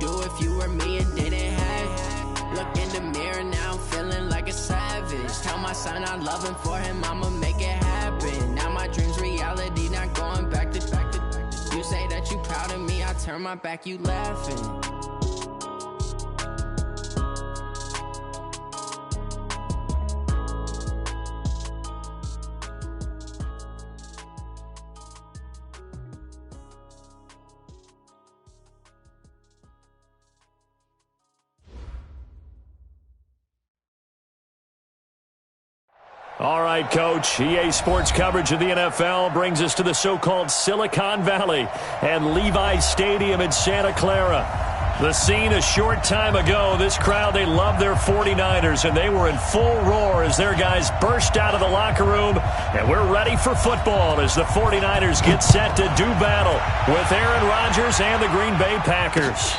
do if you were me and didn't have? Look in the mirror now, I'm feeling like a savage. Tell my son I love him, for him I'ma make it happen. Now my dream's reality, not going back to. You say that you proud of me, I turn my back, you laughing. All right, Coach. EA Sports coverage of the NFL brings us to the so-called Silicon Valley and Levi's Stadium in Santa Clara. The scene a short time ago, this crowd, they love their 49ers, and they were in full roar as their guys burst out of the locker room, and we're ready for football as the 49ers get set to do battle with Aaron Rodgers and the Green Bay Packers.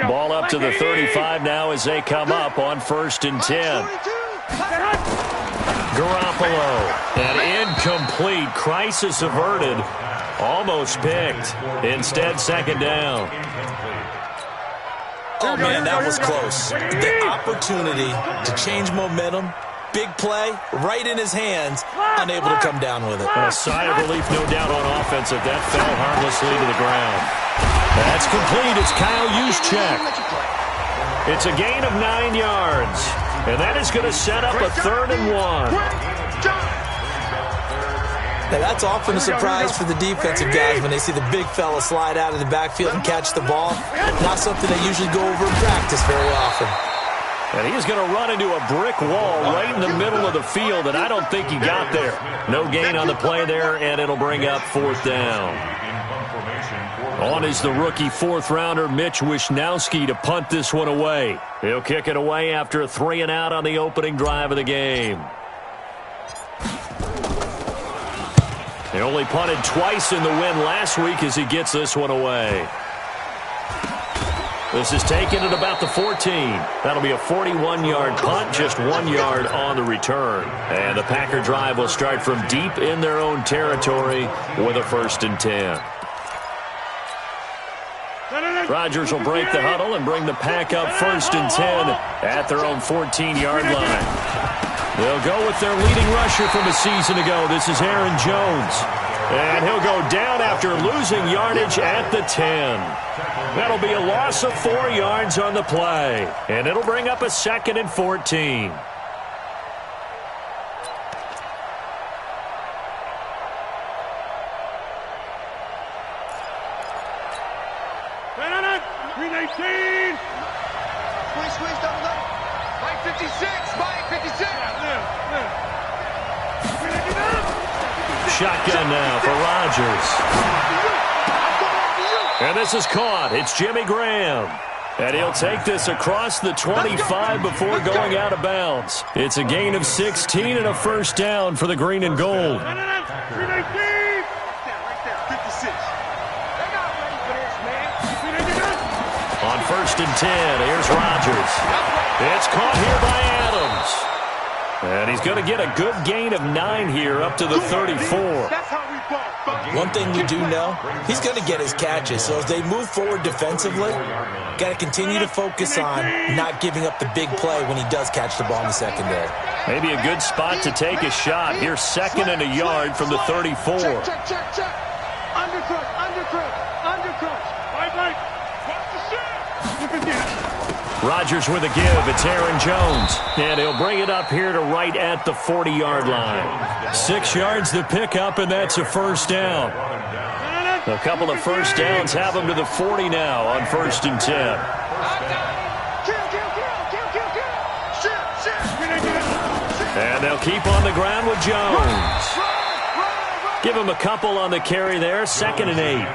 Ball up to the 35 now as they come up on 1st and 10. Garoppolo, an incomplete, crisis averted, almost picked. Instead, 2nd down. Oh, man, that was close. The opportunity to change momentum, big play, right in his hands, unable to come down with it. A sigh of relief, no doubt, on offense that that fell harmlessly to the ground. That's complete. It's Kyle Juszczyk. It's a gain of 9 yards. And that is going to set up a 3rd and 1. Now, that's often a surprise for the defensive guys when they see the big fella slide out of the backfield and catch the ball. Not something they usually go over in practice very often. And he's going to run into a brick wall right in the middle of the field, and I don't think he got there. No gain on the play there, and it'll bring up 4th down. On is the rookie 4th-rounder Mitch Wishnowsky to punt this one away. He'll kick it away after a 3-and-out on the opening drive of the game. He only punted twice in the win last week as he gets this one away. This is taken at about the 14. That'll be a 41-yard punt, just 1 yard on the return. And the Packer drive will start from deep in their own territory with a 1st and 10. Rodgers will break the huddle and bring the Pack up 1st and 10 at their own 14-yard line. They'll go with their leading rusher from a season ago. This is Aaron Jones. And he'll go down after losing yardage at the 10. That'll be a loss of 4 yards on the play. And it'll bring up a 2nd and 14. Shotgun now for Rodgers. And this is caught. It's Jimmy Graham. And he'll take this across the 25 before going out of bounds. It's a gain of 16 and a 1st down for the green and gold. On 1st and 10, here's Rodgers. It's caught here by Adams. And he's going to get a good gain of 9 here up to the 34. One thing we do know, he's going to get his catches. So as they move forward defensively, got to continue to focus on not giving up the big play when he does catch the ball in the secondary. Maybe a good spot to take a shot. Here's 2nd and a yard from the 34. Undercrunch. Rodgers with a give. It's Aaron Jones. And he'll bring it up here to right at the 40-yard line. 6 yards to pick up, and that's a 1st down. A couple of 1st downs have him to the 40 now on 1st and 10. And they'll keep on the ground with Jones. Give him a couple on the carry there. 2nd and 8.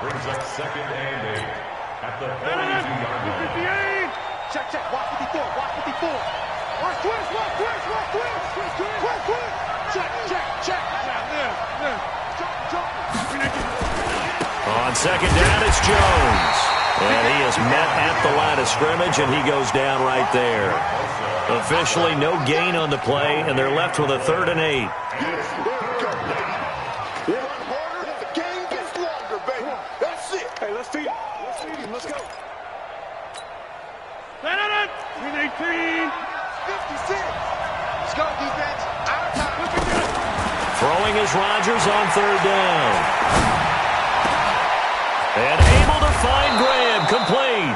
Brings up 2nd and 8 at the 42-yard line. Check. Watch 54. On second down, it's Jones. And he is met at the line of scrimmage, and he goes down right there. Officially no gain on the play, and they're left with a 3rd and 8. Hey, let's feed him. Let's go. Stand on it. 18. 56. Let's go, defense. Out of time. Throwing is Rodgers on 3rd down. And able to find Graham, complete.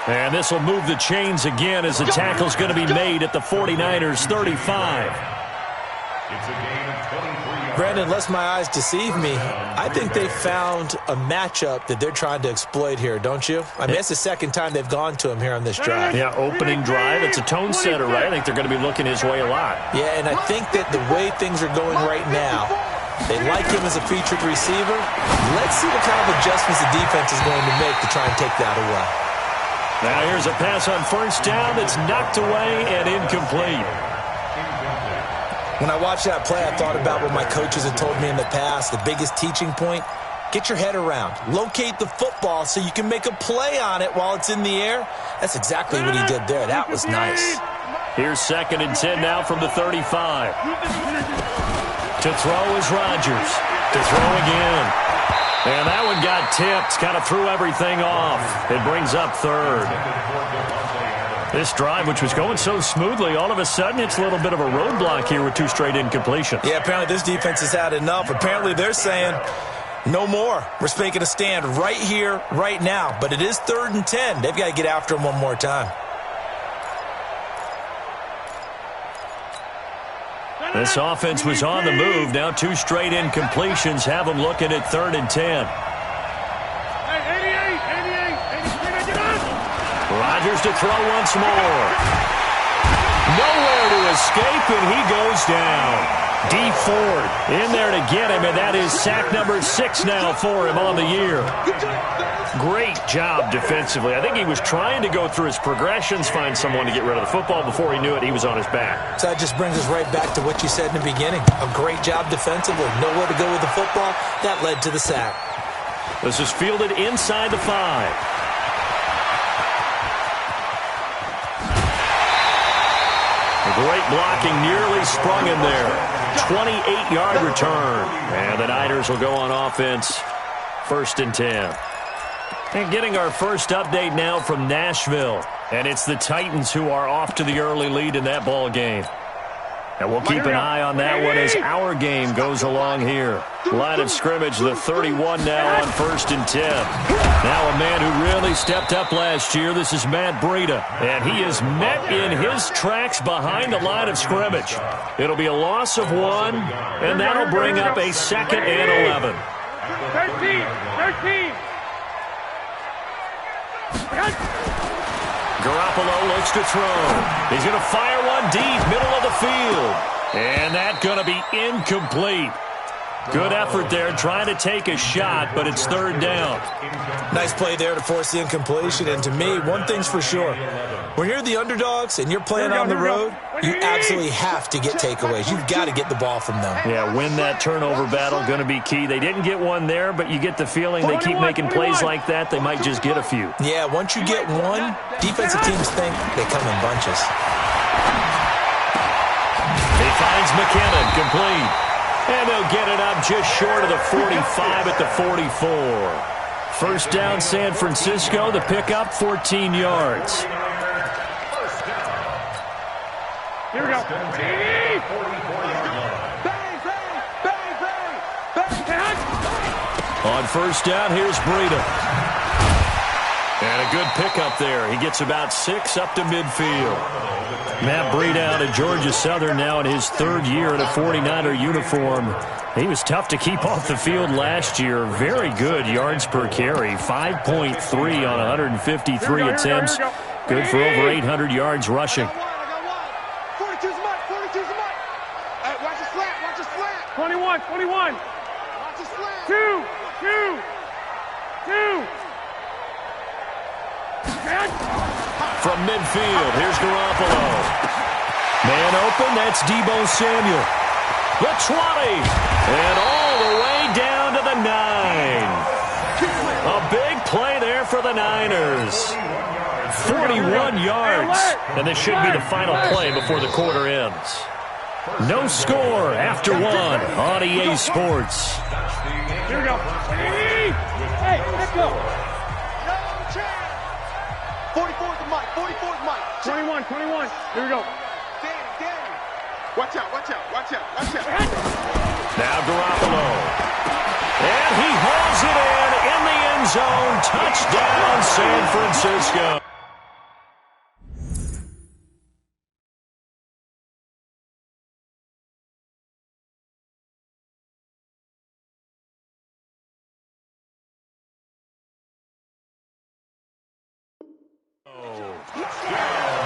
And this will move the chains again as the tackle's going to be made at the 49ers 35. It's a game of 23. Brandon, unless my eyes deceive me, I think they found a matchup that they're trying to exploit here, don't you? I mean, it's the second time they've gone to him here on this drive. Yeah, opening drive. It's a tone setter, right? I think they're going to be looking his way a lot. Yeah, and I think that the way things are going right now, they like him as a featured receiver. Let's see what kind of adjustments the defense is going to make to try and take that away. Now here's a pass on 1st down that's knocked away and incomplete. When I watched that play, I thought about what my coaches had told me in the past. The biggest teaching point, get your head around. Locate the football so you can make a play on it while it's in the air. That's exactly what he did there. That was nice. Here's 2nd and 10 now from the 35. To throw is Rodgers. To throw again. And that one got tipped. Kind of threw everything off. It brings up 3rd. This drive, which was going so smoothly, all of a sudden it's a little bit of a roadblock here with 2 straight incompletions. Yeah, apparently this defense has had enough. Apparently they're saying, no more. We're making a stand right here, right now. But it is 3rd and 10. They've got to get after him one more time. This offense was on the move. Now 2 straight incompletions have them looking at 3rd and 10. Rodgers to throw once more. Nowhere to escape, and he goes down. Dee Ford in there to get him, and that is sack number 6 now for him on the year. Great job defensively. I think he was trying to go through his progressions, find someone to get rid of the football. Before he knew it, he was on his back. So that just brings us right back to what you said in the beginning. A great job defensively. Nowhere to go with the football. That led to the sack. This is fielded inside the 5. Great blocking, nearly sprung him there. 28-yard return. And the Niners will go on offense. 1st and 10. And getting our first update now from Nashville. And it's the Titans who are off to the early lead in that ball game. And we'll keep an eye on that one as our game goes along here. Line of scrimmage, the 31 now on 1st and 10. Now a man who really stepped up last year. This is Matt Breida. And he is met in his tracks behind the line of scrimmage. It'll be a loss of 1, and that'll bring up a 2nd and 11. 13. Garoppolo looks to throw. He's going to fire one deep, middle of the field. And that's going to be incomplete. Good effort there, trying to take a shot, but it's 3rd down. Nice play there to force the incompletion. And to me, one thing's for sure. When you're the underdogs and you're playing on the road, you absolutely have to get takeaways. You've got to get the ball from them. Yeah, win that turnover battle, going to be key. They didn't get one there, but you get the feeling they keep making plays like that, they might just get a few. Yeah, once you get one, defensive teams think they come in bunches. He finds McKinnon, complete. And they'll get it up just short of the 45 at the 44. 1st down, San Francisco. The pickup, 14 yards. Here we go. On 1st down, here's Breida. And a good pickup there. He gets about 6 up to midfield. Matt Breida out of Georgia Southern now in his 3rd year in a 49er uniform. He was tough to keep off the field last year. Very good yards per carry. 5.3 on 153 attempts. Good for over 800 yards rushing. 42's much. Watch the slant. 21. Watch the slant. 2. From midfield, here's Garoppolo. Man open, that's Deebo Samuel. The 20, and all the way down to the 9. A big play there for the Niners. 41 yards, and this should be the final play before the quarter ends. No score after one on EA Sports. Here we go. Hey, let's go. 44 is the mic. 44 is mic. 21. Here we go. Danny. Watch out. Now Garoppolo. And he hauls it in the end zone. Touchdown, San Francisco.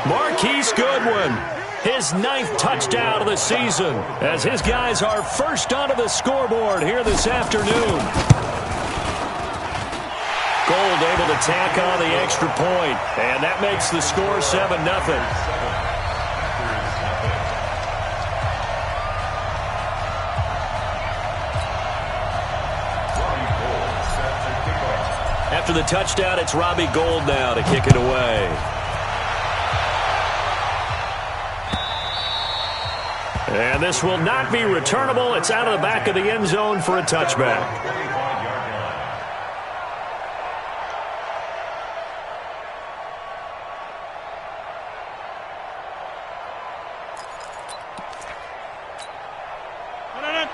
Marquise Goodwin, his 9th touchdown of the season, as his guys are first onto the scoreboard here this afternoon. Gold able to tack on the extra point, and that makes the score 7-0. After the touchdown, it's Robbie Gould now to kick it away. And this will not be returnable. It's out of the back of the end zone for a touchback.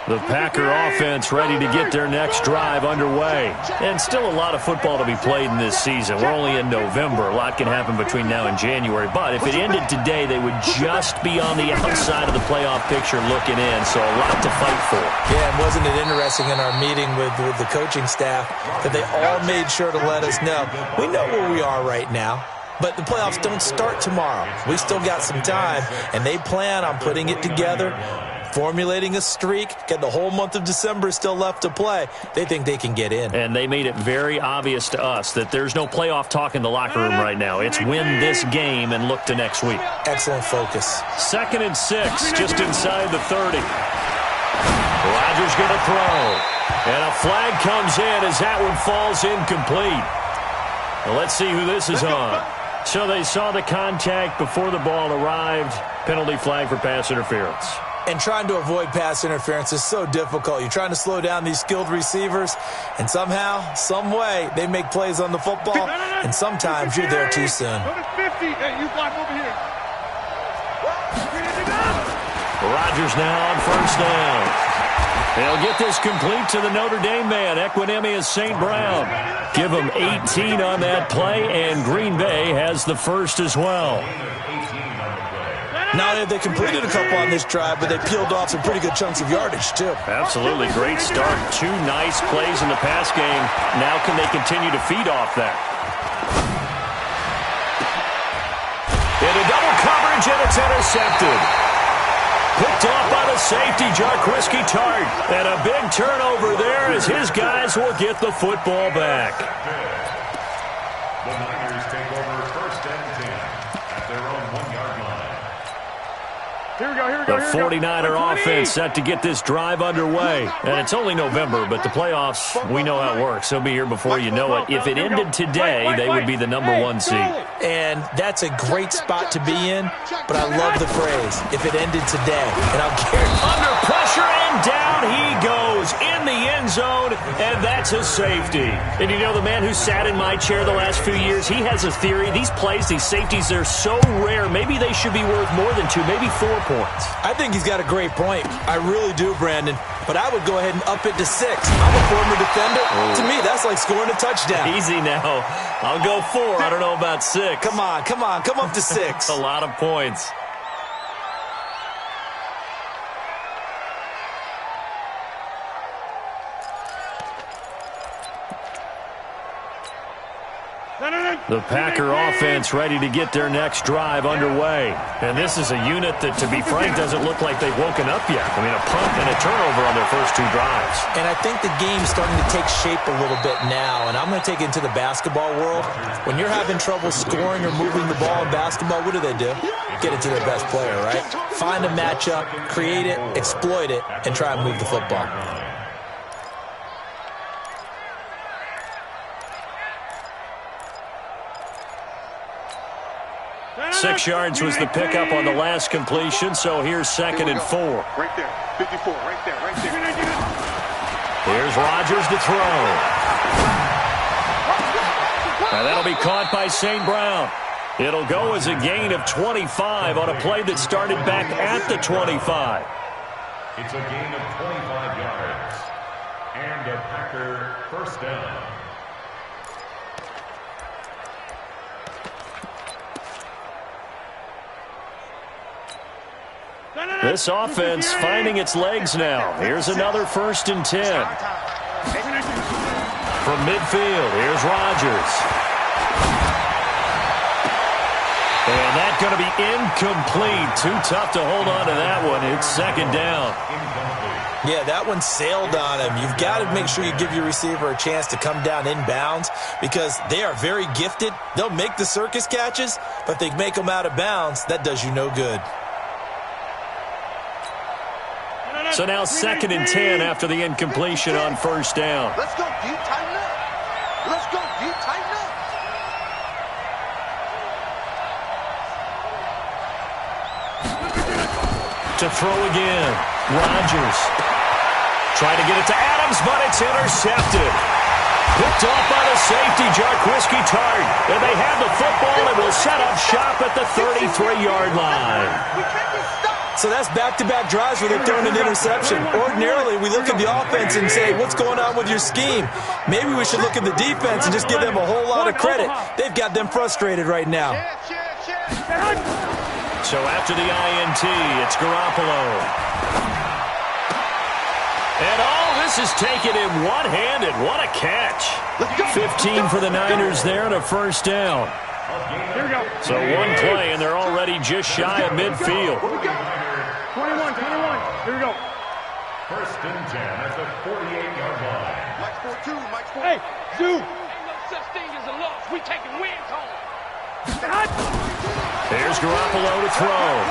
The Packer offense ready to get their next drive underway. And still a lot of football to be played in this season. We're only in November. A lot can happen between now and January. But if it ended today, they would just be on the outside of the playoff picture looking in. So a lot to fight for. Yeah, and wasn't it interesting in our meeting with the coaching staff that they all made sure to let us know, we know where we are right now. But the playoffs don't start tomorrow. We still got some time, and they plan on putting it together, formulating a streak, get the whole month of December still left to play. They think they can get in. And they made it very obvious to us that there's no playoff talk in the locker room right now. It's win this game and look to next week. Excellent focus. 2nd and 6, just inside the 30. Rodgers going to throw. And a flag comes in as that one falls incomplete. Well, let's see who this is on. So they saw the contact before the ball arrived. Penalty flag for pass interference. And trying to avoid pass interference is so difficult. You're trying to slow down these skilled receivers, and somehow, some way, they make plays on the football, and sometimes you're there too soon. Hey, you block over here. Rodgers now on first down. They'll get this complete to the Notre Dame man, Equanimeous St. Brown. Give him 18 on that play, and Green Bay has the first as well. Not only have they completed a couple on this drive, but they peeled off some pretty good chunks of yardage, too. Absolutely. Great start. 2 nice plays in the pass game. Now can they continue to feed off that? Into double coverage, and it's intercepted. Picked off by the safety, Jaquiski Tartt. And a big turnover there as his guys will get the football back. The Niners take over 1st and 10 at their own 1-yard line. Here we go. The 49er offense set to get this drive underway. And it's only November, but the playoffs, we know how it works. They'll be here before you know it. If it ended today, they would be the number 1 seed. And that's a great spot to be in, but I love the phrase, if it ended today. And I'll guarantee. Under pressure, and down he goes in the end zone, and that's a safety. And you know, the man who sat in my chair the last few years, he has a theory. These plays, these safeties, they're so rare. Maybe they should be worth more than 2, maybe 4 points. I think he's got a great point. I really do, Brandon. But I would go ahead and up it to 6. I'm a former defender. To me, that's like scoring a touchdown. Easy now. I'll go 4. I don't know about 6. Come on. Come up to 6. A lot of points. The Packer offense ready to get their next drive underway. And this is a unit that, to be frank, doesn't look like they've woken up yet. I mean, a punt and a turnover on their first 2 drives. And I think the game's starting to take shape a little bit now. And I'm going to take it into the basketball world. When you're having trouble scoring or moving the ball in basketball, what do? Get it to their best player, right? Find a matchup, create it, exploit it, and try and move the football. 6 yards was the pickup on the last completion, so here's 2nd and 4. Right there, 54, right there, right there. Here's Rodgers to throw. And that'll be caught by St. Brown. It'll go as a gain of 25 on a play that started back at the 25. It's a gain of 25 yards. And a Packer first down. This offense finding its legs now. Here's another 1st and 10. From midfield, here's Rodgers. And that's going to be incomplete. Too tough to hold on to that one. It's 2nd down. Yeah, that one sailed on him. You've got to make sure you give your receiver a chance to come down inbounds because they are very gifted. They'll make the circus catches, but if they make them out of bounds, that does you no good. So now 2nd and 10 after the incompletion on 1st down. Let's go deep, tighten up. Let's go deep, tighten up. To throw again. Rodgers. Trying to get it to Adams, but it's intercepted. Picked off by the safety, Jarquiski Tartt. And they have the football and will set up shop at the 33-yard line. We can't be stopped. So that's back-to-back drives where they're throwing an interception. Ordinarily, we look at the offense and say, what's going on with your scheme? Maybe we should look at the defense and just give them a whole lot of credit. They've got them frustrated right now. So after the INT, it's Garoppolo. And this is taken in one-handed. What a catch. 15 for the Niners there and a 1st down. Here we go. So one play, and they're already just shy of midfield. 21. Here we go. 1st and 10 at the 48-yard line. Mike's 4-2. Mike's 4. Hey, Zoo. Ain't no such thing as a loss. We taking wins home. There's Garoppolo to throw.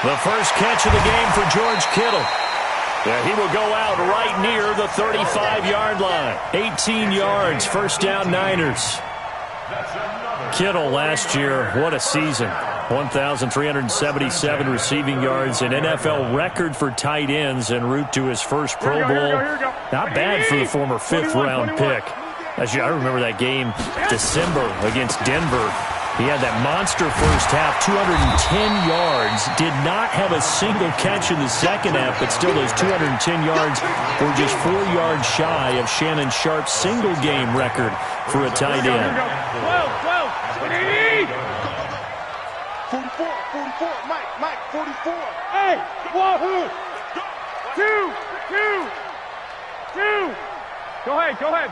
The first catch of the game for George Kittle. Yeah, he will go out right near the 35-yard line. 18 yards, 1st down Niners. Kittle last year, what a season. 1,377 receiving yards, an NFL record for tight ends en route to his first Pro Bowl. Not bad for the former 5th-round pick. I remember that game, December, against Denver. He had that monster first half, 210 yards. Did not have a single catch in the second half, but still those 210 yards were just 4 yards shy of Shannon Sharp's single-game record for a tight end. 44, Mike, 44. Hey, wahoo! Two. Go ahead.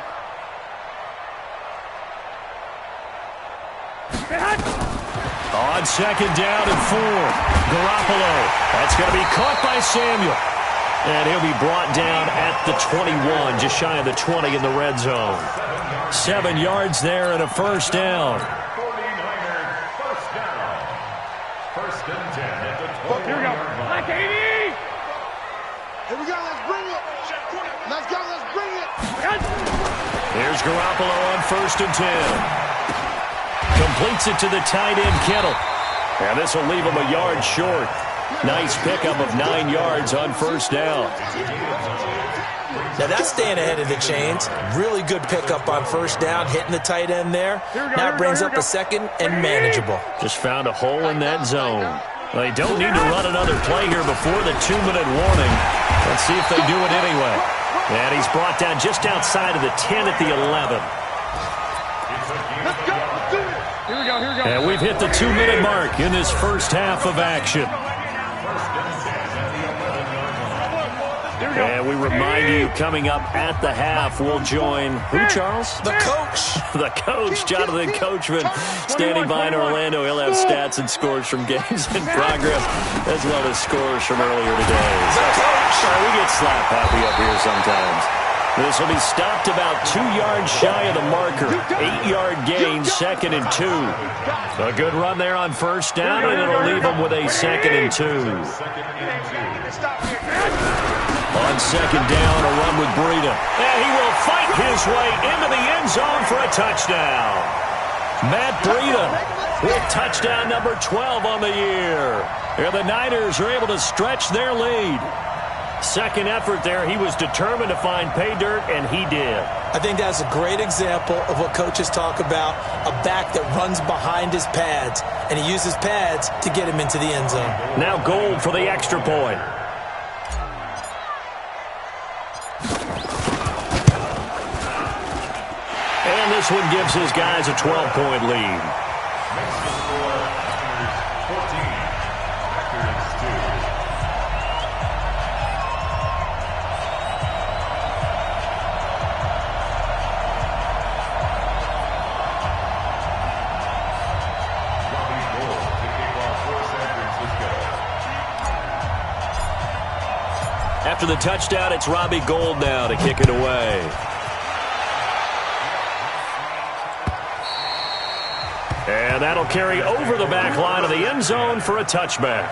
On 2nd down and 4, Garoppolo. That's going to be caught by Samuel. And he'll be brought down at the 21, just shy of the 20 in the red zone. 7 yards there and a 1st down. 49ers first down. 1st and 10 at the 20-yard Here we go. line. Like 80. Here we go, let's bring it. Let's go, let's bring it. Here's Garoppolo on 1st and 10. Completes it to the tight end, Kittle. And this will leave him a yard short. Nice pickup of 9 yards on 1st down. Now that's staying ahead of the chains. Really good pickup on 1st down, hitting the tight end there. Now it brings up a 2nd and manageable. Just found a hole in that zone. Well, they don't need to run another play here before the 2-minute warning. Let's see if they do it anyway. And he's brought down just outside of the 10 at the 11. Let's go, let's do it. Here we go. And we've hit the 2-minute mark in this first half of action. And we remind you, coming up at the half, we'll join who, Charles? The coach. The coach, Jonathan Coachman, standing by in Orlando. He'll have stats and scores from games in progress, as well as scores from earlier today. The coach. We get slap happy up here sometimes. This will be stopped about 2 yards shy of the marker. 8-yard gain, 2nd and 2. A good run there on first down, and it'll leave them with a 2nd and 2. On second down, a run with Breida. And he will fight his way into the end zone for a touchdown. Matt Breida with touchdown number 12 on the year. And the Niners are able to stretch their lead. Second effort there, he was determined to find pay dirt, and he did. I think that's a great example of what coaches talk about, a back that runs behind his pads, and he uses pads to get him into the end zone. Now Gold for the extra point. And this one gives his guys a 12-point lead. After the touchdown, it's Robbie Gould now to kick it away. And that'll carry over the back line of the end zone for a touchback.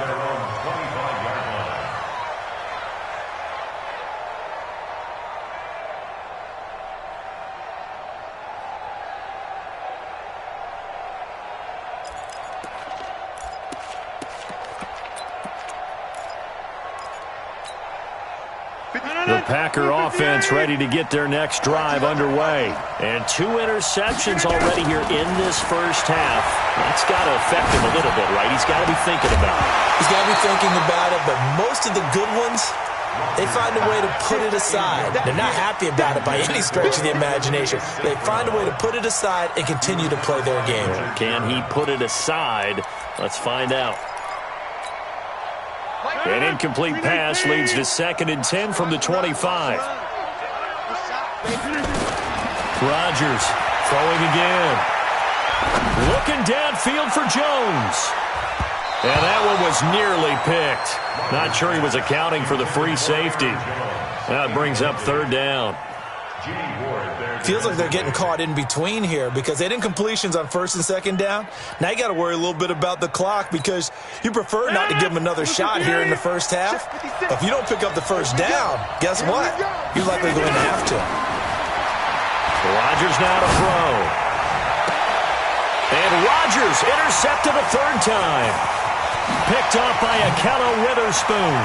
The Packer offense ready to get their next drive underway. And 2 interceptions already here in this first half. That's got to affect him a little bit, right? He's got to be thinking about it. He's got to be thinking about it, but most of the good ones, they find a way to put it aside. They're not happy about it by any stretch of the imagination. They find a way to put it aside and continue to play their game. Can he put it aside? Let's find out. An incomplete pass leads to 2nd and 10 from the 25. Rodgers throwing again. Looking downfield for Jones. And that one was nearly picked. Not sure he was accounting for the free safety. That brings up 3rd down. Feels like they're getting caught in between here because they didn't completions on 1st and 2nd down. Now you got to worry a little bit about the clock because you prefer not to give them another shot here in the first half. But if you don't pick up the first down, guess what? You're likely going to have to. Rodgers now to throw. And Rodgers intercepted a 3rd time. Picked off by Ahkello Witherspoon.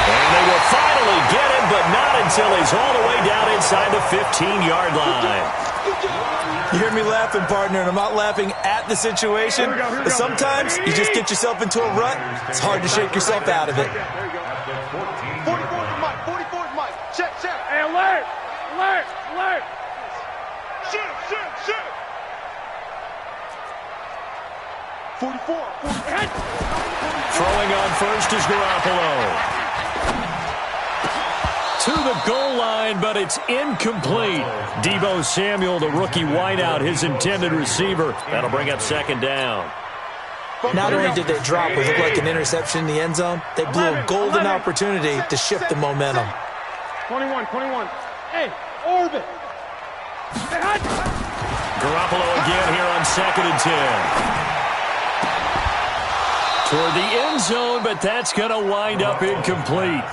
And they will finally get him, but not until he's all the way down inside the 15-yard line. You hear me laughing, partner, and I'm not laughing at the situation, but sometimes you just get yourself into a rut. It's hard to shake yourself out of it. 44's Mike. 44's Mike. Check. Hey, alert! Shoot. 44. Throwing on first is Garoppolo. To the goal line, but it's incomplete. Deebo Samuel, the rookie wideout, his intended receiver. That'll bring up 2nd down. Not only did they drop what looked like an interception in the end zone, they blew a golden opportunity to shift the momentum. 21. Hey, orbit. Garoppolo again here on 2nd and 10. Toward the end zone, but that's going to wind up incomplete.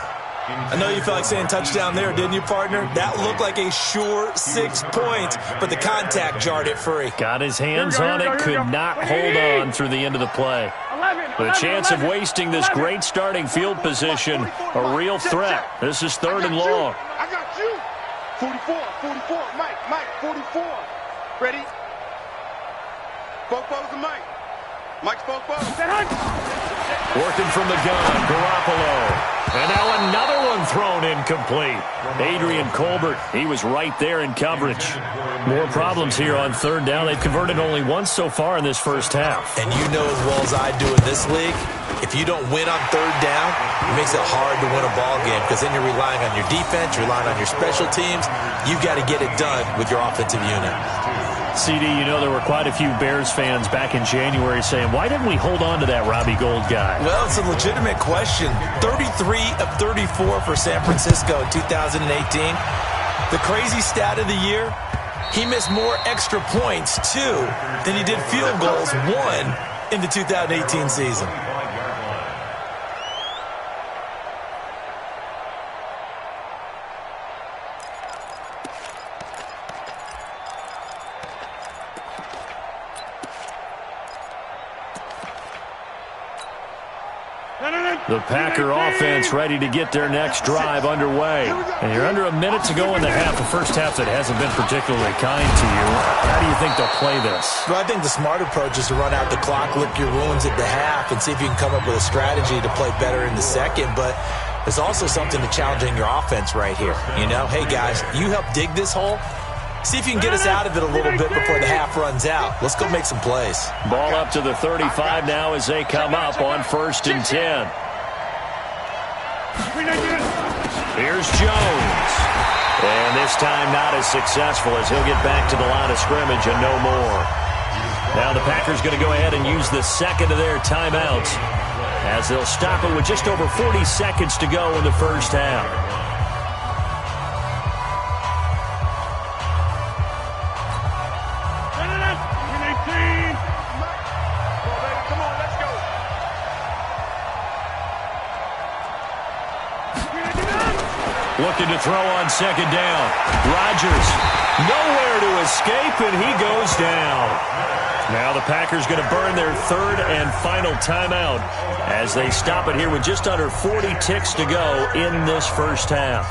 I know you felt like saying touchdown there, didn't you, partner? That looked like a sure 6 points, but the contact jarred it free. Got his hands on it, could not hold on through the end of the play. The chance of wasting this great starting field position, a real threat. This is 3rd and long. I got you. 44. Mike, 44. Ready? Both bows to Mike. Mike's both bows. Working from the gun, Garoppolo. And now another one thrown incomplete. Adrian Colbert, he was right there in coverage. More problems here on 3rd down. They've converted only once so far in this first half. And you know as well as I do in this league, If you don't win on third down, it makes it hard to win a ball game because then you're relying on your defense, you're relying on your special teams. You've got to get it done with your offensive unit. CD, you know there were quite a few Bears fans back in January saying, why didn't we hold on to that Robbie Gould guy? Well, it's a legitimate question. 33 of 34 for San Francisco in 2018. The crazy stat of the year, he missed more extra points, 2, than he did field goals, 1, in the 2018 season. The Packer offense ready to get their next drive underway. And you're under a minute to go in the half. The first half that hasn't been particularly kind to you. How do you think they'll play this? Well, I think the smart approach is to run out the clock, lick your wounds at the half, and see if you can come up with a strategy to play better in the second. But there's also something to challenging your offense right here. You know, hey, guys, you help dig this hole. See if you can get us out of it a little bit before the half runs out. Let's go make some plays. Ball up to the 35 now as they come up on 1st and 10. Here's Jones. And this time not as successful as he'll get back to the line of scrimmage and no more. Now the Packers going to go ahead and use the second of their timeouts as they'll stop it with just over 40 seconds to go in the first half. Looking to throw on second down. Rodgers nowhere to escape, and he goes down. Now the Packers going to burn their third and final timeout as they stop it here with just under 40 ticks to go in this first half.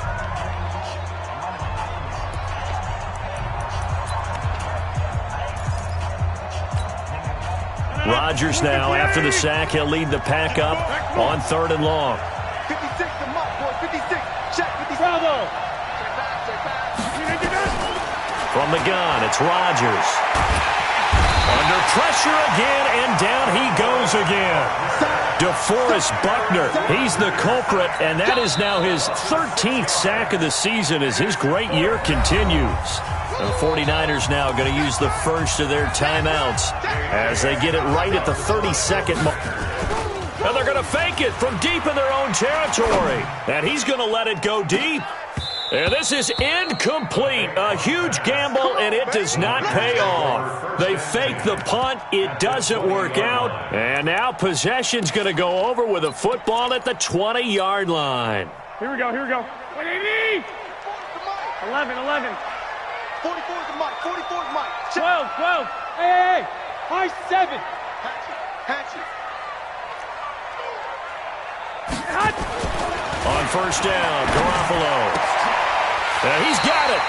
Rodgers now, after the sack, he'll lead the Pack up on 3rd and long. 56 to Mike, boy, 56. Check, 56. Bravo. From the gun, it's Rodgers. Under pressure again, and down he goes again. DeForest Buckner, he's the culprit, and that is now his 13th sack of the season as his great year continues. The 49ers now going to use the first of their timeouts as they get it right at the 32nd mark. And they're going to fake it from deep in their own territory. And he's going to let it go deep. And this is incomplete. A huge gamble, and it does not pay off. They fake the punt. It doesn't work out. And now possession's going to go over with a football at the 20-yard line. Here we go, here we go. 11. 44 to Mike, 44 to Mike. 12. Hey. High 7. Hatchet. On first down, Garoppolo. He's got it.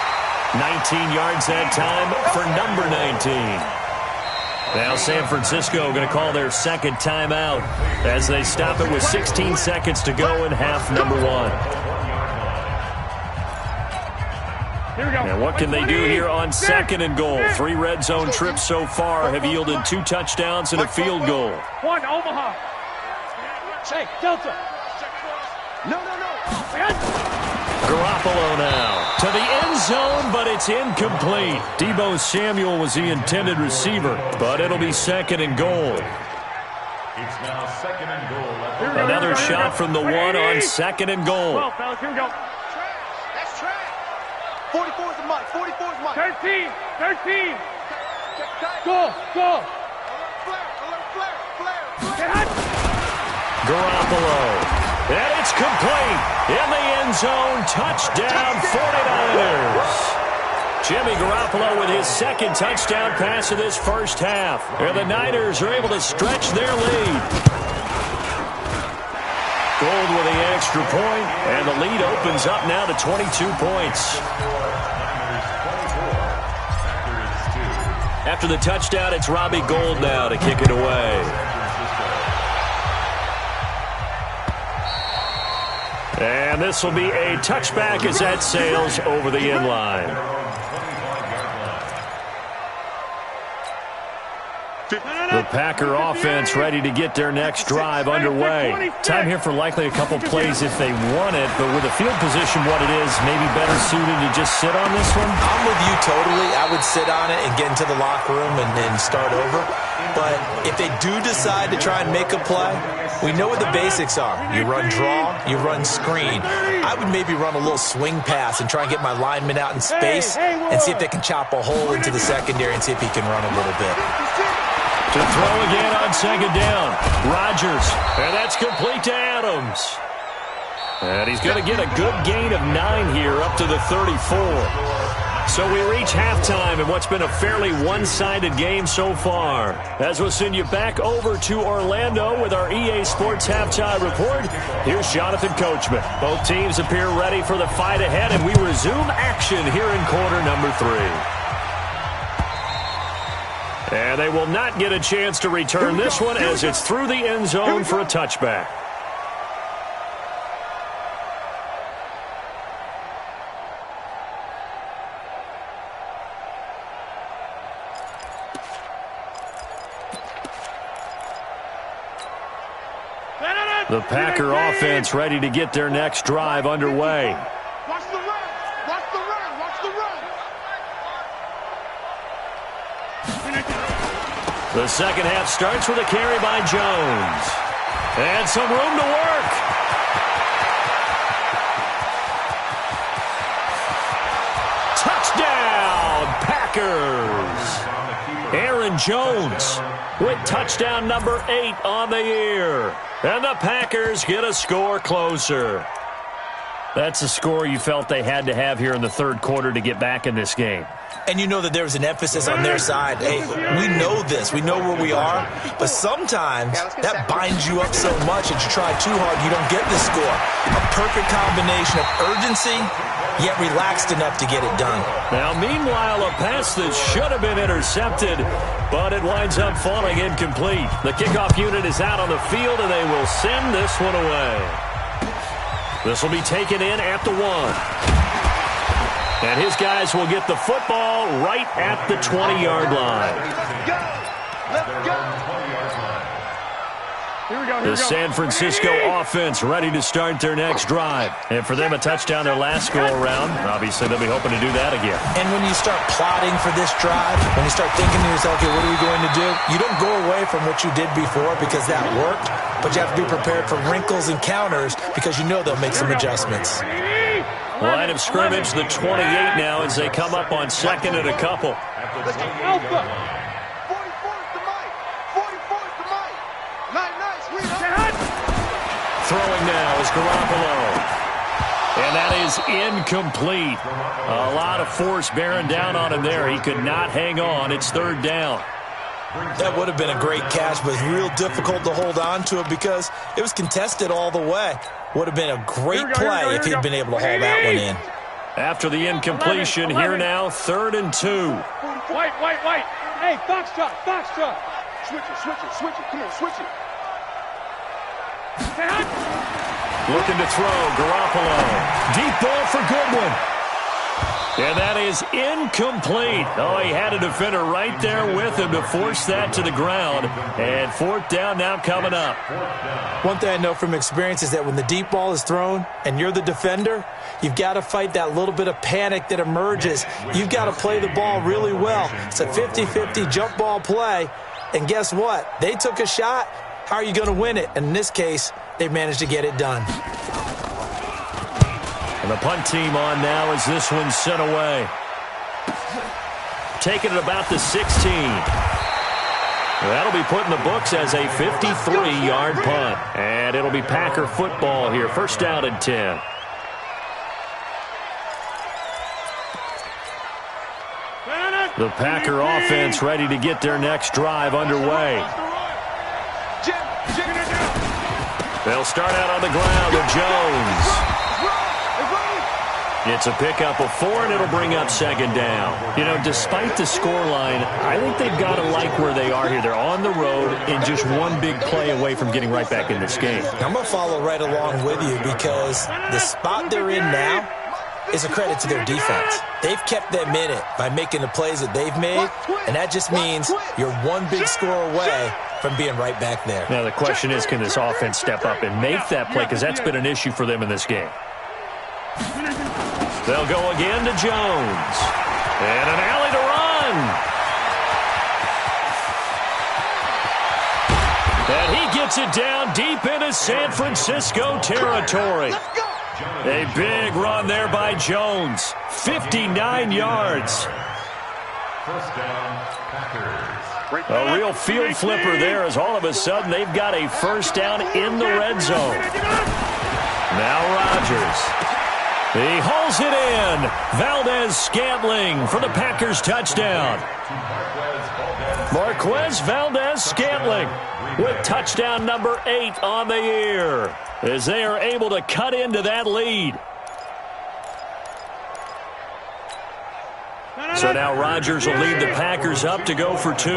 19 yards that time for number 19. Now San Francisco going to call their second timeout as they stop it with 16 seconds to go in half number 1. Here we go. And what can they do here on 2nd and goal? 3 red zone trips so far have yielded 2 touchdowns and a field goal. 1, Omaha. Hey, Delta. No. Garoppolo now to the end zone, but it's incomplete. Deebo Samuel was the intended receiver, but it'll be 2nd and goal. It's now 2nd and goal. Another shot from the 1 on 2nd and goal. 12, fellas, here we go. That's trash. 44 to Mike, 44 to Mike. 13. Go. Flare. Garoppolo. And it's complete. In the end zone. Touchdown 49ers. Jimmy Garoppolo with his 2nd touchdown pass of this first half. And the Niners are able to stretch their lead. Gould with the extra point, and the lead opens up now to 22 points. After the touchdown, it's Robbie Gould now to kick it away. And this will be a touchback as that sails over the end line. The Packer offense ready to get their next drive underway. Time here for likely a couple plays if they want it, but with the field position what it is, maybe better suited to just sit on this one? I'm with you totally. I would sit on it and get into the locker room and start over. But if they do decide to try and make a play, we know what the basics are. You run draw, you run screen. I would maybe run a little swing pass and try and get my lineman out in space and see if they can chop a hole into the secondary and see if he can run a little bit. To throw again on second down. Rodgers, and that's complete to Adams. And he's going to get a good gain of 9 here up to the 34. So we reach halftime in what's been a fairly one-sided game so far. As we'll send you back over to Orlando with our EA Sports Halftime Report, here's Jonathan Coachman. Both teams appear ready for the fight ahead, and we resume action here in quarter number 3. And they will not get a chance to return this one as it's through the end zone for a touchback. The Packer offense ready to get their next drive underway. Watch the run. Watch the run. Watch the run. The second half starts with a carry by Jones. And some room to work. Touchdown, Packers. Aaron Jones with touchdown number 8 on the year. And the Packers get a score closer. That's a score you felt they had to have here in the third quarter to get back in this game. And you know that there was an emphasis on their side. Hey, we know this. We know where we are. But sometimes that binds you up so much that you try too hard, you don't get the score. A perfect combination of urgency, yet relaxed enough to get it done. Now, meanwhile, a pass that should have been intercepted, but it winds up falling incomplete. The kickoff unit is out on the field, and they will send this one away. This will be taken in at the 1. And his guys will get the football right at the 20-yard line. Let's go. Here we go. The San Francisco offense ready to start their next drive. And for them, a touchdown their last go-around. Obviously, they'll be hoping to do that again. And when you start plotting for this drive, when you start thinking to yourself, okay, what are we going to do? You don't go away from what you did before because that worked, but you have to be prepared for wrinkles and counters because you know they'll make some adjustments. Line of scrimmage, the 28 now as they come up on second and a couple. Let's go. Alpha. 44's the mic. 44's the mic. Nice. Throwing now is Garoppolo. And that is incomplete. A lot of force bearing down on him there. He could not hang on. It's third down. That would have been a great catch, but real difficult to hold on to it because it was contested all the way. Would have been a great play if he'd been able to haul that one in. After the incompletion, here now, 3rd and 2. White. Hey, Foxtrot. Switch it. Come on, switch it. Looking to throw, Garoppolo. Deep ball for Goodwin. And that is incomplete. Oh, he had a defender right there with him to force that to the ground. And 4th down now coming up. One thing I know from experience is that when the deep ball is thrown and you're the defender, you've got to fight that little bit of panic that emerges. You've got to play the ball really well. It's a 50-50 jump ball play. And guess what? They took a shot. How are you going to win it? And in this case, they managed to get it done. And the punt team on now as this one's sent away. Taking it about the 16. That'll be put in the books as a 53-yard punt. And it'll be Packer football here. 1st down and 10. The Packer offense ready to get their next drive underway. They'll start out on the ground with Jones. It's a pickup of 4, and it'll bring up 2nd down. You know, despite the scoreline, I think they've got to like where they are here. They're on the road and just one big play away from getting right back in this game. I'm going to follow right along with you because the spot they're in now, is a credit to their defense. They've kept them in it by making the plays that they've made, and that just means you're one big score away from being right back there. Now the question is, can this offense step up and make that play? Because that's been an issue for them in this game. They'll go again to Jones. And an alley to run. And he gets it down deep into San Francisco territory. A big run there by Jones. 59 yards. First down, Packers. A real field flipper there as all of a sudden they've got a first down in the red zone. Now Rodgers. He hauls it in. Valdez-Scantling for the Packers touchdown. Marquez Valdez-Scantling with touchdown number 8 on the year as they are able to cut into that lead. So now Rodgers will lead the Packers up to go for 2.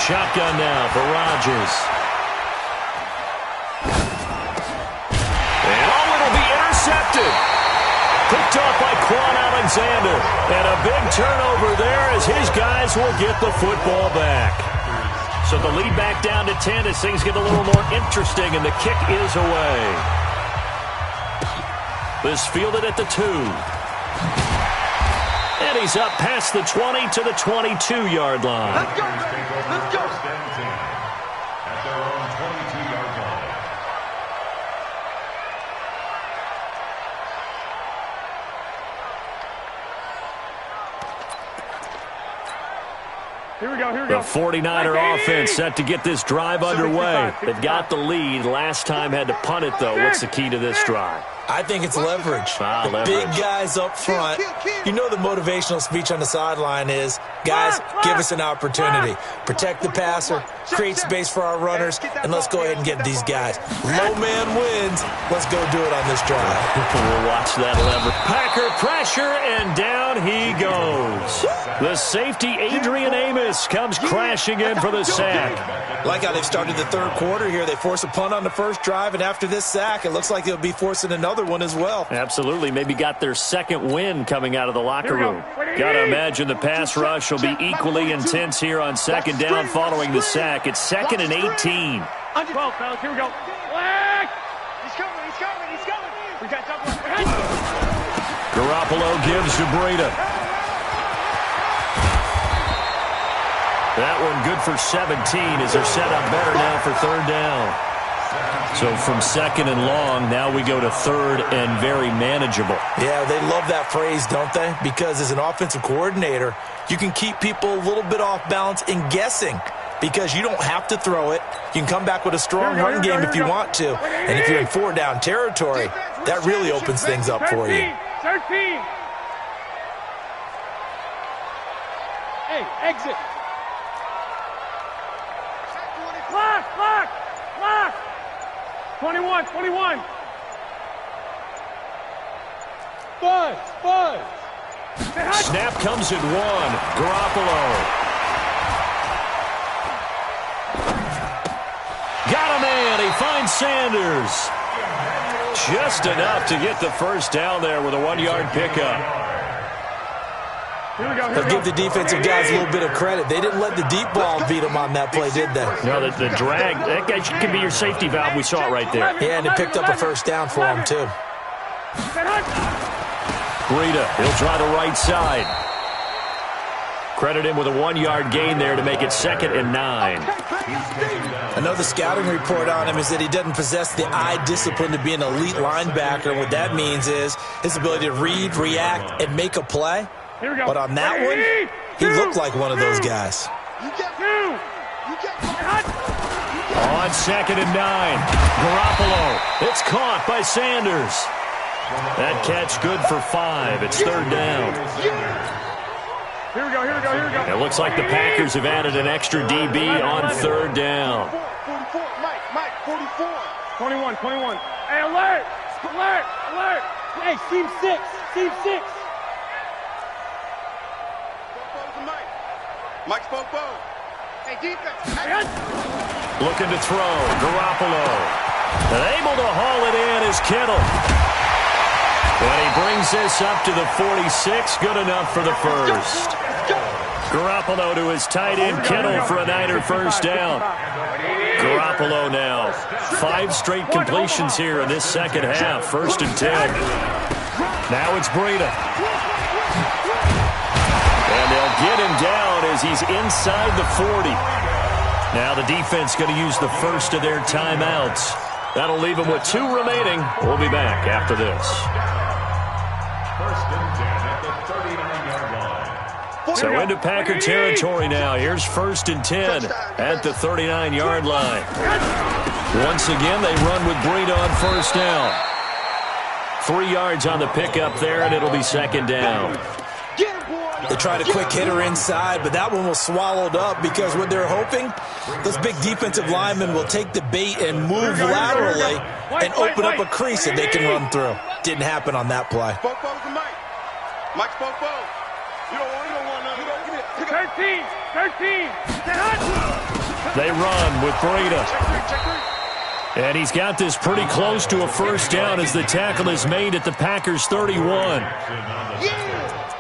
Shotgun now for Rodgers. And it'll be intercepted. Picked off by Quan Alexander. And a big turnover there as his guys will get the football back. So the lead back down to 10 as things get a little more interesting, and the kick is away. This fielded at the 2. And he's up past the 20 to the 22-yard line. Let's go. Let's go. First and 10 at their own 22-yard line. Here we go. The 49er offense set to get this drive underway. They've got the lead. Last time had to punt it, though. What's the key to this drive? I think it's leverage. The Leverage. big guys up front. You know the motivational speech on the sideline is, guys, give us an opportunity. Protect the passer, create space for our runners, and let's go ahead and get these guys. Low man wins. Let's go do it on this drive. We'll watch that lever. Packer pressure, and down he goes. The safety, Adrian Amos, comes crashing in for the sack. Like how they've started the third quarter here. They force a punt on the first drive, and after this sack, it looks like they'll be forcing another one as well. Absolutely. Maybe got their second win coming out of the locker room. Got to imagine the pass rush will be equally intense here on second down following the sack. It's 2nd and 18. 12, fellas. Here we go. He's coming. He's coming. He's coming. We got double. Garoppolo gives to Breida. That one good for 17 as they're set up better now for third down. So from 2nd and long, now we go to 3rd and very manageable. Yeah, they love that phrase, don't they? Because as an offensive coordinator, you can keep people a little bit off balance in guessing because you don't have to throw it. You can come back with a strong run game if you want to. And if you're in 4-down territory, that really opens things up for you. 13. Hey, exit. Lock. 21. Buzz. Snap comes at 1. Garoppolo. Got a man. He finds Sanders. Just enough to get the first down there with a 1-yard pickup. But give the defensive guys a little bit of credit. They didn't let the deep ball beat them on that play, did they? No, the drag, that guy can be your safety valve. We saw it right there. Yeah, and it picked up a first down for him, too. Breida, he'll try the right side. Credit him with a 1-yard gain there to make it 2nd and 9. Another scouting report on him is that he doesn't possess the eye discipline to be an elite linebacker. What that means is his ability to read, react, and make a play. But on that one, he looked like one of those guys. On 2nd and 9, Garoppolo. It's caught by Sanders. That catch good for 5. It's 3rd down. Here we go. It looks like the Packers have added an extra DB on 3rd down. 44. Mike, 44. 21. Hey, alert. Hey, team 6. Mike's Popo. Hey, defense. Looking to throw. Garoppolo. And able to haul it in is Kittle. And he brings this up to the 46. Good enough for the first. Garoppolo to his tight end Kittle for a Niner first down. Garoppolo now. 5 straight completions here in this second half. 1st and 10. Now it's Breida. And they'll get him down as he's inside the 40. Now the defense going to use the first of their timeouts. That'll leave them with 2 remaining. We'll be back after this. 1st and 10 at the 39-yard line. So into Packer territory now. Here's 1st and 10 at the 39-yard line. Once again, they run with Breida on 1st down. 3 yards on the pickup there, and it'll be 2nd down. They tried a quick hitter inside, but that one was swallowed up because what they're hoping, those big defensive linemen will take the bait and move laterally and open up a crease that they can run through. Didn't happen on that play. Mike Spofo. You don't want none. 13. They run with Breida. And he's got this pretty close to a first down as the tackle is made at the Packers' 31.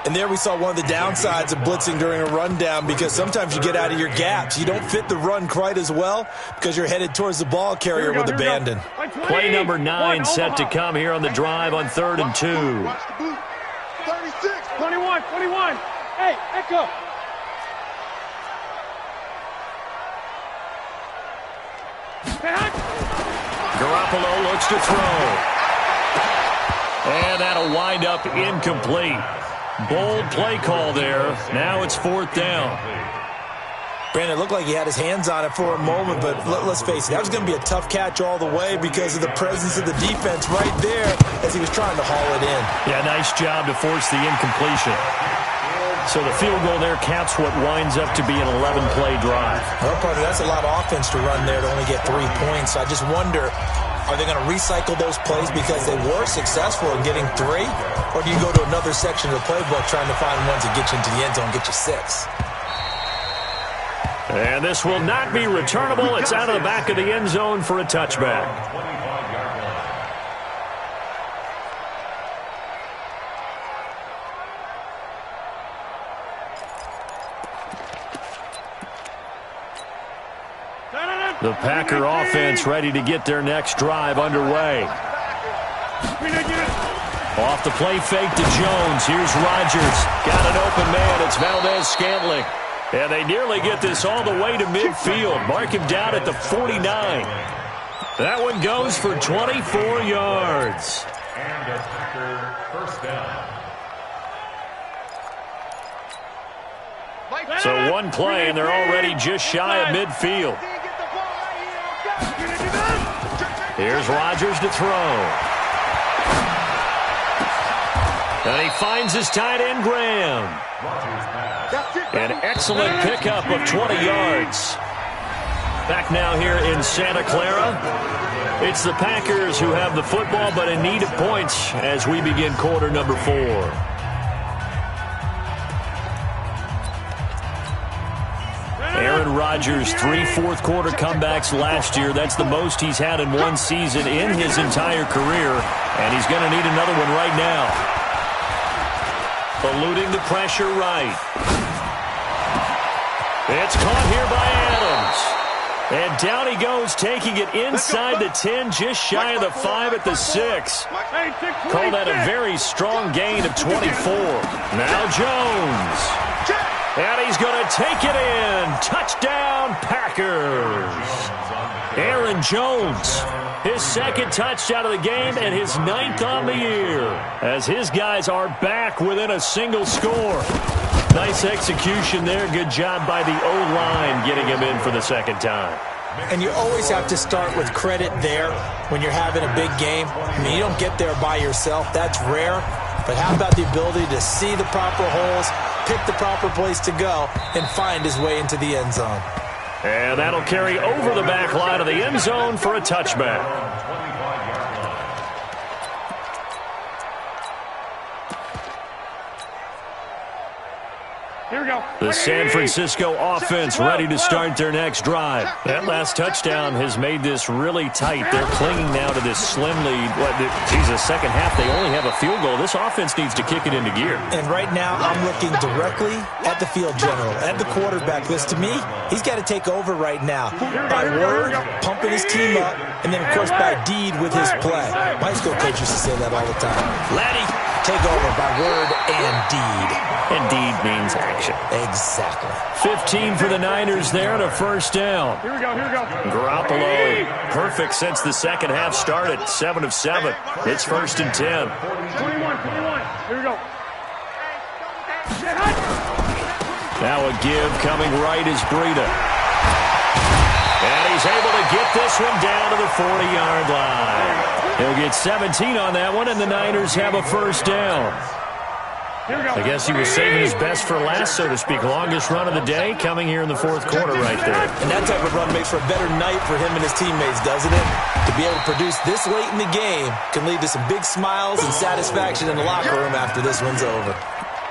And there we saw one of the downsides of blitzing during a rundown because sometimes you get out of your gaps. You don't fit the run quite as well because you're headed towards the ball carrier with abandon. Play number 9 set to come here on the drive on 3rd and 2. 36. 21. Hey, Echo. Garoppolo looks to throw. And that'll wind up incomplete. Bold play call there. Now it's 4th down. Brandon, it looked like he had his hands on it for a moment, but let's face it, that was going to be a tough catch all the way because of the presence of the defense right there as he was trying to haul it in. Yeah, nice job to force the incompletion. So the field goal there caps what winds up to be an 11-play drive. Well, partner, that's a lot of offense to run there to only get 3 points. So I just wonder, are they going to recycle those plays because they were successful in getting 3? Or do you go to another section of the playbook trying to find ones that get you into the end zone, get you 6? And this will not be returnable. It's out of the back of the end zone for a touchback. The Packer offense ready to get their next drive underway. Off the play fake to Jones. Here's Rodgers. Got an open man. It's Valdez-Scantling. And they nearly get this all the way to midfield. Mark him down at the 49. That one goes for 24 yards. And a Packer first down. So one play, and they're already just shy of midfield. Here's Rodgers to throw. And he finds his tight end, Graham. An excellent pickup of 20 yards. Back now here in Santa Clara. It's the Packers who have the football, but in need of points as we begin quarter number 4. Aaron Rodgers, 3 fourth-quarter comebacks last year. That's the most he's had in one season in his entire career, and he's going to need another one right now. Eluding the pressure right. It's caught here by Adams. And down he goes, taking it inside the 10, just shy of the 5 at the 6. Call that a very strong gain of 24. Now Jones. And he's going to take it in. Touchdown, Packers. Aaron Jones, his 2nd touchdown of the game and his 9th on the year, as his guys are back within a single score. Nice execution there. Good job by the O-line getting him in for the 2nd time. And you always have to start with credit there when you're having a big game. I mean, you don't get there by yourself. That's rare. But how about the ability to see the proper holes, pick the proper place to go, and find his way into the end zone? And that'll carry over the back line of the end zone for a touchback. Here we go. The San Francisco offense ready to start their next drive. That last touchdown has made this really tight. They're clinging now to this slim lead. The second half, they only have a field goal. This offense needs to kick it into gear. And right now, I'm looking directly at the field general, at the quarterback. Because to me, he's got to take over right now. By word, pumping his team up, and then, of course, by deed with his play. My school coach used to say that all the time. Laddie, take over by word and deed. And deed means action. Exactly. 15 for the Niners there and a first down. Here we go. Garoppolo, perfect since the second half started. 7 of 7. It's 1st and 10. 21. Here we go. Now a give coming right is Breida. And he's able to get this one down to the 40-yard line. He'll get 17 on that one, and the Niners have a first down. I guess he was saving his best for last, so to speak. Longest run of the day coming here in the fourth quarter right there. And that type of run makes for a better night for him and his teammates, doesn't it? To be able to produce this late in the game can lead to some big smiles and satisfaction in the locker room after this one's over.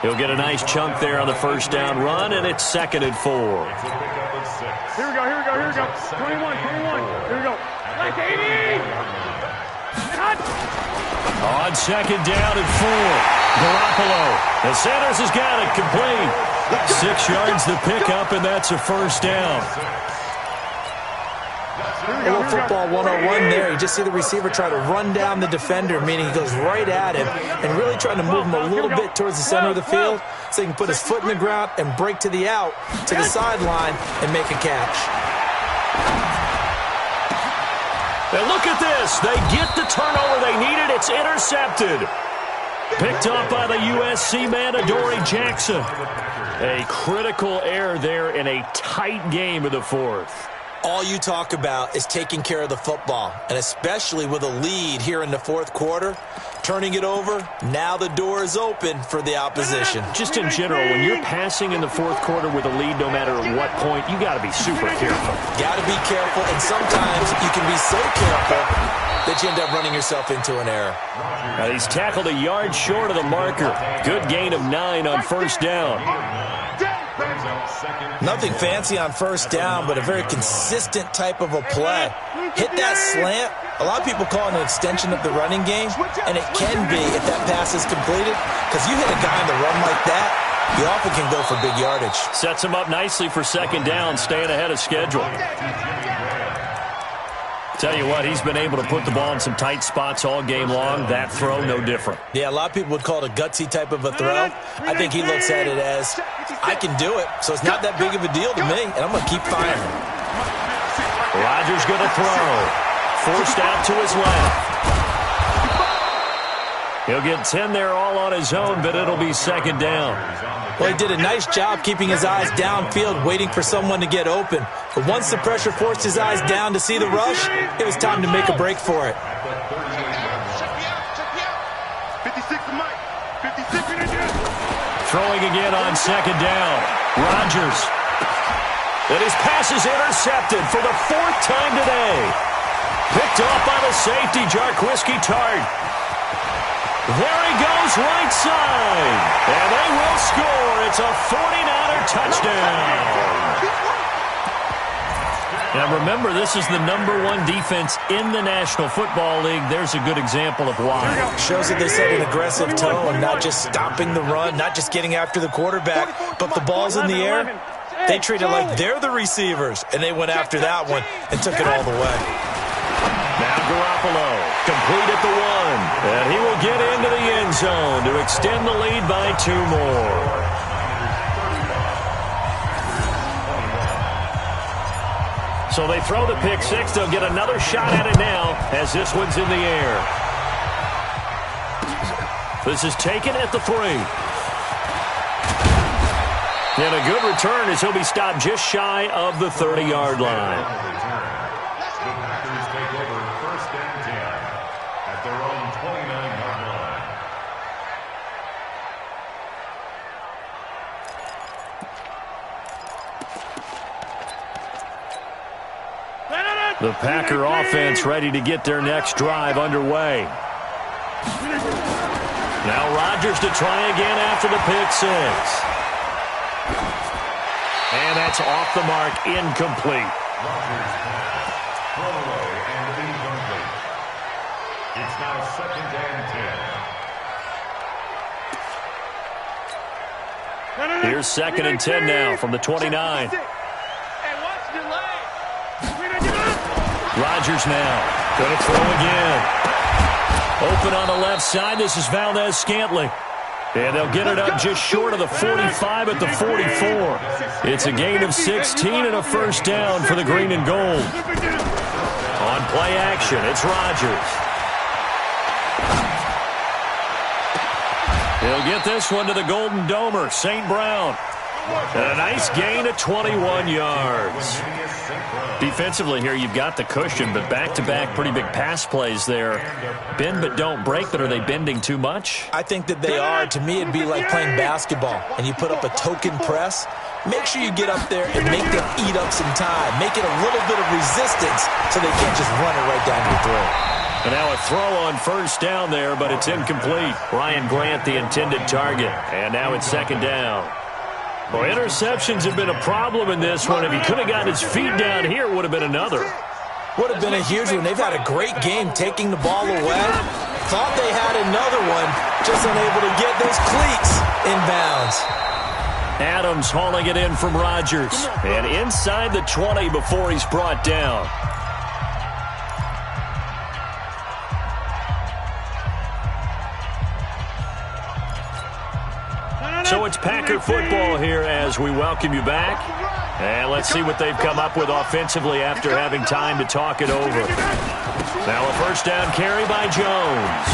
He'll get a nice chunk there on the first down run, and it's 2nd and 4. Here we go. 21. Here we go. Like 80. On 2nd down and 4. Garoppolo. The Sanders has got it complete. 6 yards the pickup, and that's a first down. A little football 101 there. You just see the receiver try to run down the defender, meaning he goes right at him and really trying to move him a little bit towards the center of the field so he can put his foot in the ground and break to the out, to the sideline, and make a catch. And look at this. They get the turnover they needed. It's intercepted. Picked up by the USC man, Adoree Jackson. A critical error there in a tight game of the fourth. All you talk about is taking care of the football, and especially with a lead here in the fourth quarter, turning it over, now the door is open for the opposition. Just in general, when you're passing in the fourth quarter with a lead, no matter at what point, you got to be super careful. Got to be careful, and sometimes you can be so careful that you end up running yourself into an error. Now he's tackled a yard short of the marker. Good gain of 9 on first down. Nothing fancy on first down, but a very consistent type of a play. Hit that slant. A lot of people call it an extension of the running game, and it can be if that pass is completed, because you hit a guy on the run like that, you often can go for big yardage. Sets him up nicely for second down, staying ahead of schedule. Tell you what, he's been able to put the ball in some tight spots all game long. That throw, no different. Yeah, a lot of people would call it a gutsy type of a throw. I think he looks at it as, I can do it, so it's not that big of a deal to me, and I'm going to keep firing. Rodgers going to throw. Forced out to his left. He'll get 10 there all on his own, but it'll be second down. Well, he did a nice job keeping his eyes downfield, waiting for someone to get open. But once the pressure forced his eyes down to see the rush, it was time to make a break for it. 56 to Mike. 56 to Throwing again on second down. Rodgers. And his pass is intercepted for the 4th time today. Picked off by the safety, Jarquiski Tart. There he goes, right side. And they will score. It's a 49er touchdown. Now remember, this is the #1 defense in the National Football League. There's a good example of why. Shows that they set an aggressive tone, not just stopping the run, not just getting after the quarterback, but the ball's in the air. They treat it like they're the receivers, and they went after that one and took it all the way. Now Garoppolo, complete at the 1, and he will get into the end zone to extend the lead by 2 more. So they throw the pick 6. They'll get another shot at it now as this one's in the air. This is taken at the 3. And a good return as he'll be stopped just shy of the 30-yard line. The Packer offense ready to get their next drive underway. Now Rodgers to try again after the pick 6. And that's off the mark, incomplete. Rodgers pass. Thrown away and incomplete. It's now 2nd and 10. Here's 2nd and 10 now from the 29. Rodgers now going to throw again. Open on the left side. This is Valdez-Scantling. And they'll get it up just short of the 45 at the 44. It's a gain of 16 and a first down for the green and gold. On play action, it's Rodgers. He'll get this one to the Golden Domer, St. Brown. And a nice gain of 21 yards. Defensively here, you've got the cushion, but back-to-back pretty big pass plays there. Bend but don't break, but are they bending too much? I think that they are. To me, it'd be like playing basketball, and you put up a token press. Make sure you get up there and make them eat up some time. Make it a little bit of resistance so they can't just run it right down your throat. And now a throw on first down there, but it's incomplete. Ryan Grant, the intended target. And now it's 2nd down. Well, interceptions have been a problem in this one. If he could have gotten his feet down here, it would have been another. Would have been a huge one. They've had a great game taking the ball away. Thought they had another one, just unable to get those cleats inbounds. Adams hauling it in from Rodgers. And inside the 20 before he's brought down. So it's Packer football here as we welcome you back. And let's see what they've come up with offensively after having time to talk it over. Now a first down carry by Jones.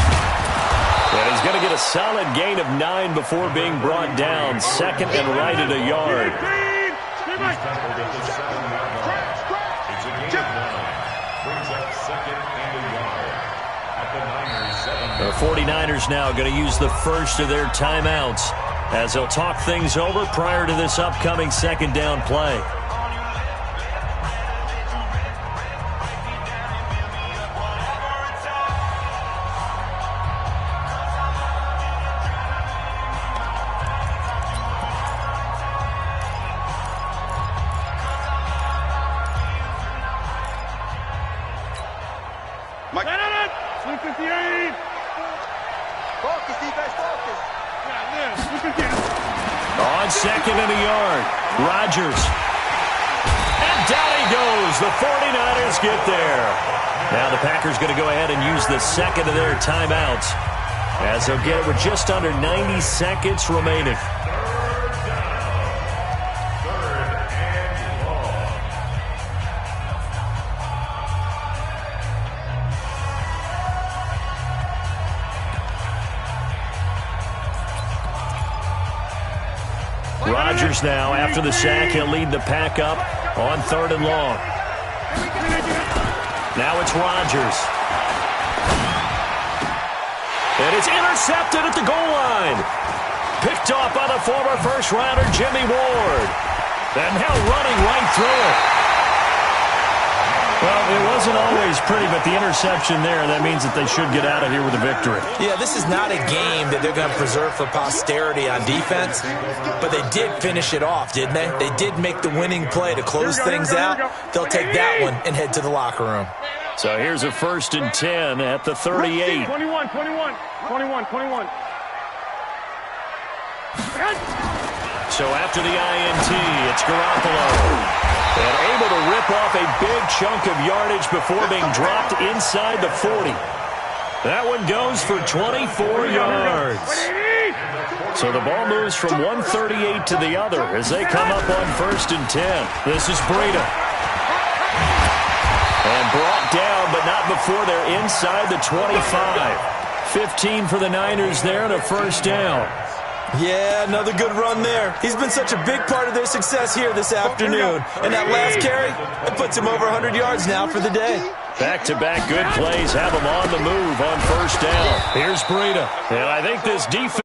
And he's going to get a solid gain of 9 before being brought down. 2nd and right at a yard. He's tackled at the 7-yard line. It's a gain of 9. Brings up 2nd and a yard at the Niners' 7. The 49ers now going to use the first of their timeouts as they'll talk things over prior to this upcoming 2nd down play. On 2nd and a yard, Rodgers. And down he goes. The 49ers get there. Now the Packers going to go ahead and use the 2nd of their timeouts as they'll get it with just under 90 seconds remaining. Rodgers now, after the sack, he'll lead the pack up on 3rd and long. Now it's Rodgers. And it's intercepted at the goal line. Picked off by the former first-rounder Jimmy Ward. And now running right through it. Well, it wasn't always pretty, but the interception there, that means that they should get out of here with a victory. Yeah, this is not a game that they're going to preserve for posterity on defense, but they did finish it off, didn't they? They did make the winning play to close things out. They'll take that one and head to the locker room. So here's a 1st and 10 at the 38. 21. So after the INT, it's Garoppolo. And able to rip off a big chunk of yardage before being dropped inside the 40. That one goes for 24 yards. So the ball moves from 138 to the other as they come up on 1st and 10. This is Breida. And brought down, but not before they're inside the 25. 15 for the Niners there and a first down. Yeah, another good run there. He's been such a big part of their success here this afternoon. And that last carry, it puts him over 100 yards now for the day. Back-to-back good plays have him on the move on 1st down. Here's Breida. And I think this defense